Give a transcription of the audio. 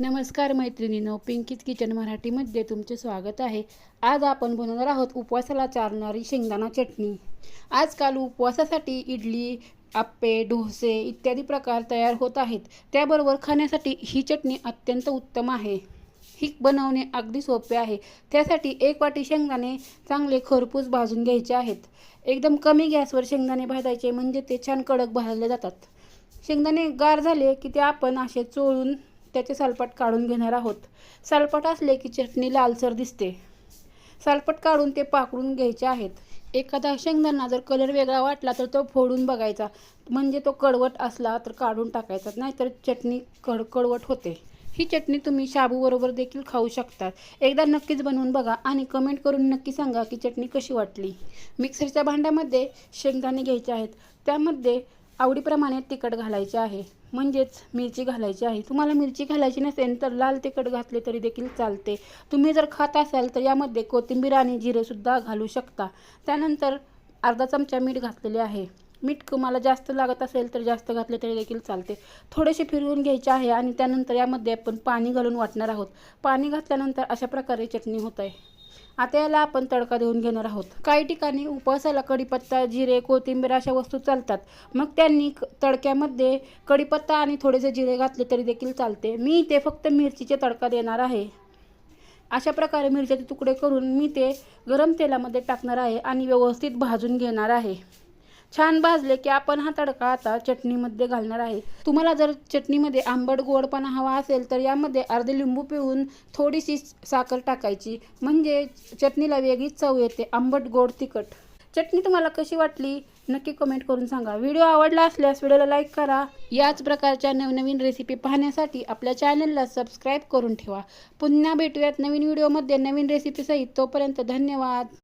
नमस्कार मैत्रिणींनो, pinkies kitchen मराठीमध्ये तुमचे स्वागत आहे। आज आपण बनवणार आहोत उपवासाला चालणारी शेंगदाणा चटणी। आजकाल उपवासासाठी इडली, आप्पे, डोसे इत्यादी प्रकार तयार होत आहेत। त्याबरोबर खाण्यासाठी ही चटणी अत्यंत उत्तम आहे। ही बनवणे अगदी सोपे आहे। त्यासाठी 1 वाटी शेंगदाणे चांगले खरपूस भाजून घ्यायचे आहेत। एकदम कमी गॅसवर शेंगदाणे भाजायचे म्हणजे ते छान कडक भाजले जातात। शेंगदाणे गार झाले की ते आपण असे चोळून त्याचे सालपट काढून घेणार आहोत। सालपट असले की चटणी लालसर दिसते। सालपट काढून ते पाकडून घ्यायचे आहेत। एखादा शेंगदाणा जर कलर वेगळा वाटला तर तो फोडून बघायचा, म्हणजे तो कडवट असला तर काढून टाकायचा, नाहीतर चटणी कडवट होते। ही चटणी तुम्ही शाबूबरोबर देखील खाऊ शकता। एकदा नक्कीच बनवून बघा आणि कमेंट करून नक्की सांगा की चटणी कशी वाटली। मिक्सरच्या भांड्यामध्ये शेंगदाणे घ्यायचे आहेत। त्यामध्ये आवडीप्रमाणे तिखट घालायचे आहे, म्हणजेच मिरची घालायची आहे। तुम्हाला मिरची घालायची नसेल तर लाल तिखट घातले तरी देखील चालते। तुम्ही जर खात असाल तर यामध्ये कोथिंबीर आणि जिरे सुद्धा घालू शकता। त्यानंतर अर्धा चमचा मीठ घातलेले आहे। मीठ तुम्हाला जास्त लागत असेल तर जास्त घातले तरी देखील चालते। थोडेसे फिरवून घ्यायचे आहे आणि त्यानंतर यामध्ये आपण पाणी घालून वाटणार आहोत। पाणी घातल्यानंतर अशा प्रकारे चटणी होत आहे। आता याला आपण तडका देऊन घेणार आहोत। काही ठिकाणी उपवासाला कढीपत्ता, जिरे, कोथिंबीर अशा वस्तू चालतात, मग त्यांनी तडक्यामध्ये कढीपत्ता आणि थोडेसे जिरे घातले तरी देखील चालते। मी इथे फक्त मिरचीचे तडका देणार आहे। अशा प्रकारे मिरचीचे तुकडे करून मी ते गरम तेलामध्ये टाकणार आहे आणि व्यवस्थित भाजून घेणार आहे। छान भाजले की आपण हा तडका आता चटणीमध्ये घालणार आहे। तुम्हाला जर चटणीमध्ये आंबट गोडपणा हवा असेल तर यामध्ये अर्धे लिंबू पिळून थोडीशी साखर टाकायची, म्हणजे चटणीला वेगळीच चव येते, आंबट गोड तिखट। चटणी तुम्हाला कशी वाटली नक्की कमेंट करून सांगा। व्हिडिओ आवडला असल्यास व्हिडिओला लाईक करा। याच प्रकारच्या नवनवीन रेसिपी पाहण्यासाठी आपल्या चॅनलला सबस्क्राईब करून ठेवा। पुन्हा भेटूयात नवीन व्हिडिओमध्ये नवीन रेसिपीसहित। तोपर्यंत धन्यवाद।